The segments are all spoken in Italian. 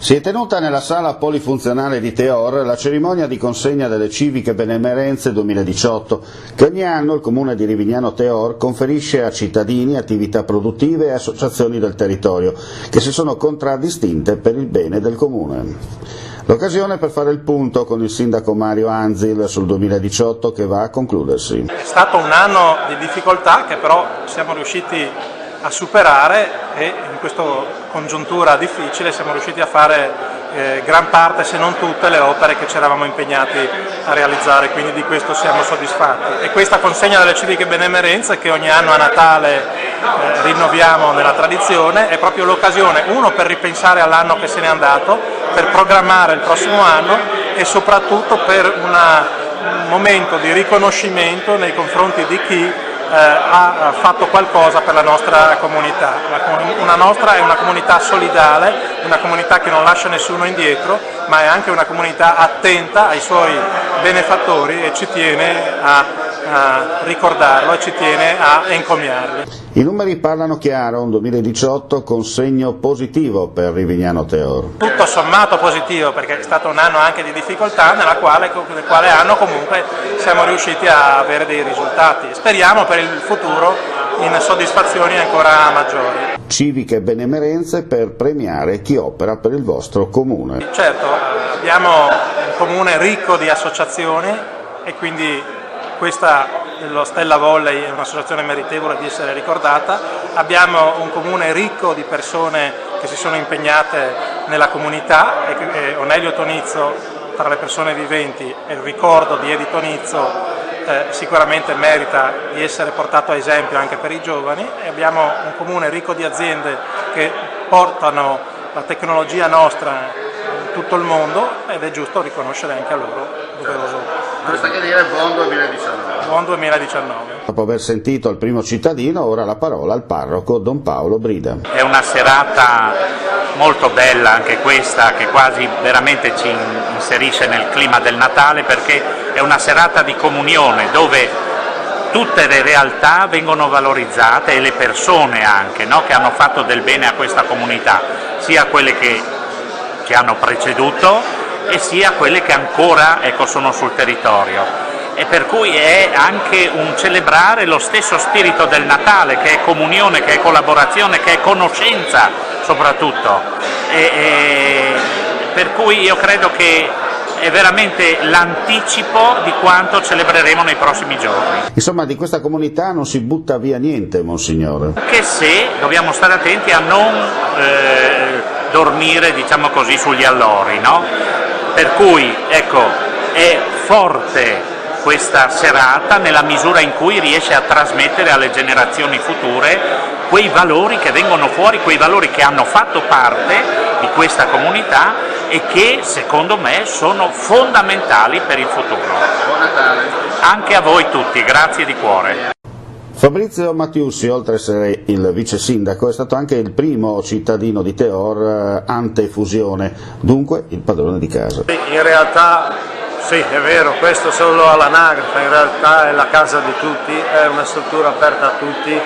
Si è tenuta nella sala polifunzionale di Teor la cerimonia di consegna delle civiche benemerenze 2018, che ogni anno il Comune di Rivignano Teor conferisce a cittadini, attività produttive e associazioni del territorio, che si sono contraddistinte per il bene del Comune. L'occasione per fare il punto con il sindaco Mario Anzil sul 2018 che va a concludersi. È stato un anno di difficoltà che però siamo riusciti a superare e in questa congiuntura difficile siamo riusciti a fare gran parte, se non tutte, le opere che ci eravamo impegnati a realizzare, quindi di questo siamo soddisfatti. E questa consegna delle civiche benemerenze che ogni anno a Natale rinnoviamo nella tradizione è proprio l'occasione, uno, per ripensare all'anno che se n'è andato, per programmare il prossimo anno e soprattutto per un momento di riconoscimento nei confronti di chi ha fatto qualcosa per la nostra comunità. Una nostra è una comunità solidale, una comunità che non lascia nessuno indietro, ma è anche una comunità attenta ai suoi benefattori e ci tiene a ricordarlo e ci tiene a encomiarli. I numeri parlano chiaro, un 2018 con segno positivo per Rivignano Teor. Tutto sommato positivo, perché è stato un anno anche di difficoltà nel quale anno comunque siamo riusciti a avere dei risultati. Speriamo per il futuro in soddisfazioni ancora maggiori. Civiche benemerenze per premiare chi opera per il vostro comune. Certo, abbiamo un comune ricco di associazioni e quindi questa lo Stella Volley è un'associazione meritevole di essere ricordata. Abbiamo un comune ricco di persone che si sono impegnate nella comunità e Onelio Tonizzo, tra le persone viventi, e il ricordo di Edi Tonizzo sicuramente merita di essere portato a esempio anche per i giovani. E abbiamo un comune ricco di aziende che portano la tecnologia nostra in tutto il mondo ed è giusto riconoscere anche a loro doveroso. Basta che dire buon 2019. Buon 2019. Dopo aver sentito il primo cittadino, ora la parola al parroco Don Paolo Brida. È una serata molto bella anche questa, che quasi veramente ci inserisce nel clima del Natale, perché è una serata di comunione dove tutte le realtà vengono valorizzate e le persone anche, no? Che hanno fatto del bene a questa comunità, sia quelle che ci hanno preceduto e sia quelle che ancora sono sul territorio, e per cui è anche un celebrare lo stesso spirito del Natale, che è comunione, che è collaborazione, che è conoscenza soprattutto, per cui io credo che è veramente l'anticipo di quanto celebreremo nei prossimi giorni. Insomma, di questa comunità non si butta via niente, Monsignore. Che se dobbiamo stare attenti a non dormire, diciamo così, sugli allori, no? Per cui, ecco, è forte questa serata nella misura in cui riesce a trasmettere alle generazioni future quei valori che vengono fuori, quei valori che hanno fatto parte di questa comunità e che, secondo me, sono fondamentali per il futuro. Buon Natale. Anche a voi tutti, grazie di cuore. Fabrizio Mattiussi, oltre ad essere il vice sindaco, è stato anche il primo cittadino di Teor ante fusione, dunque il padrone di casa. In realtà sì, è vero, questo solo all'anagrafe, in realtà è la casa di tutti, è una struttura aperta a tutti,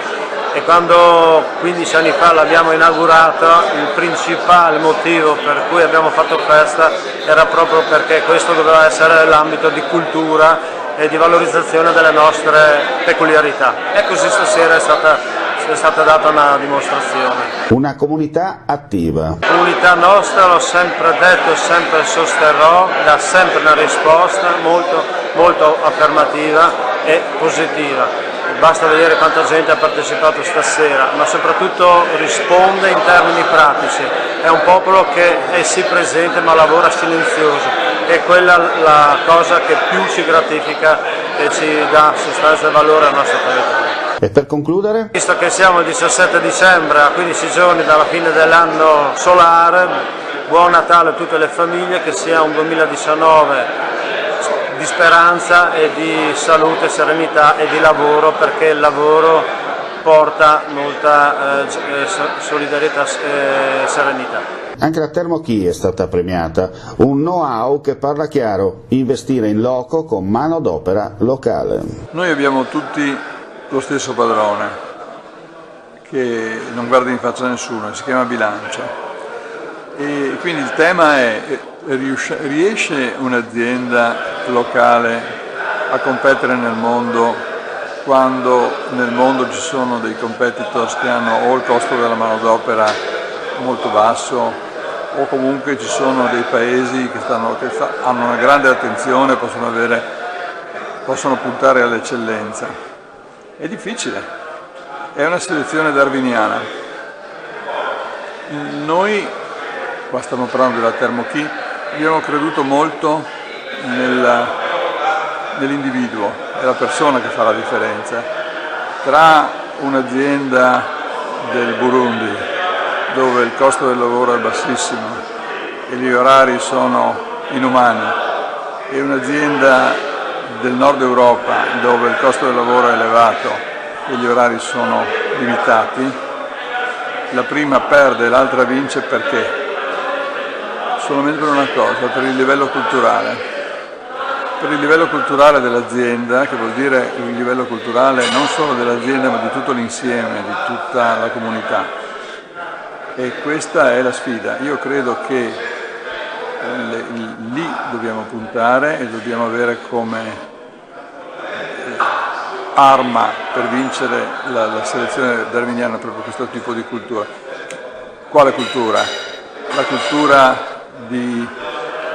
e quando 15 anni fa l'abbiamo inaugurata il principale motivo per cui abbiamo fatto festa era proprio perché questo doveva essere l'ambito di cultura e di valorizzazione delle nostre peculiarità, e così stasera è stata data una dimostrazione. Una comunità attiva. La comunità nostra, l'ho sempre detto e sempre sosterrò, dà sempre una risposta molto, molto affermativa e positiva. Basta vedere quanta gente ha partecipato stasera, ma soprattutto risponde in termini pratici. È un popolo che è sì presente ma lavora silenzioso. È quella la cosa che più ci gratifica e ci dà sostanza e valore al nostro territorio. E per concludere? Visto che siamo il 17 dicembre, a 15 giorni dalla fine dell'anno solare, buon Natale a tutte le famiglie, che sia un 2019 di speranza e di salute, serenità e di lavoro, perché il lavoro porta molta solidarietà e serenità. Anche la Thermokey è stata premiata, un know-how che parla chiaro, investire in loco con manodopera locale. Noi abbiamo tutti lo stesso padrone, che non guarda in faccia a nessuno, si chiama bilancio, E quindi il tema è: riesce un'azienda locale a competere nel mondo quando nel mondo ci sono dei competitors che hanno o il costo della manodopera molto basso, o comunque ci sono dei paesi che hanno una grande attenzione, possono puntare all'eccellenza? È difficile, è una selezione darwiniana. Noi, qua stiamo parlando della Thermo-King, abbiamo creduto molto nell'individuo, è la persona che fa la differenza. Tra un'azienda del Burundi, dove il costo del lavoro è bassissimo e gli orari sono inumani, e un'azienda del nord Europa, dove il costo del lavoro è elevato e gli orari sono limitati, la prima perde, l'altra vince. Perché? Solamente per una cosa, per il livello culturale. Per il livello culturale dell'azienda, che vuol dire il livello culturale non solo dell'azienda ma di tutto l'insieme, di tutta la comunità. E questa è la sfida. Io credo che lì dobbiamo puntare e dobbiamo avere come arma per vincere la selezione darwiniana proprio questo tipo di cultura. Quale cultura? La cultura di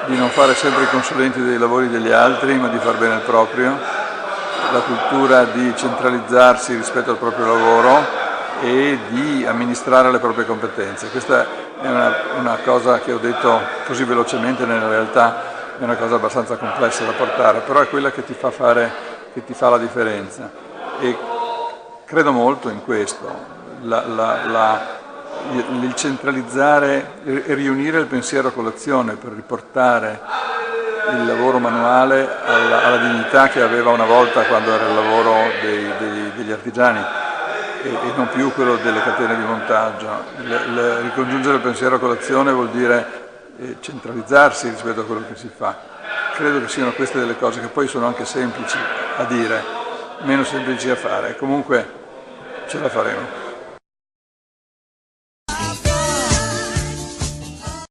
non fare sempre i consulenti dei lavori degli altri, ma di far bene il proprio, la cultura di centralizzarsi rispetto al proprio lavoro e di amministrare le proprie competenze. Questa è una cosa che ho detto così velocemente, nella realtà è una cosa abbastanza complessa da portare, però è quella che ti fa la differenza. E credo molto in questo. Il centralizzare e riunire il pensiero con l'azione per riportare il lavoro manuale alla dignità che aveva una volta, quando era il lavoro degli artigiani e non più quello delle catene di montaggio. Ricongiungere il pensiero con l'azione vuol dire centralizzarsi rispetto a quello che si fa. Credo che siano queste delle cose che poi sono anche semplici a dire, meno semplici a fare. Comunque ce la faremo.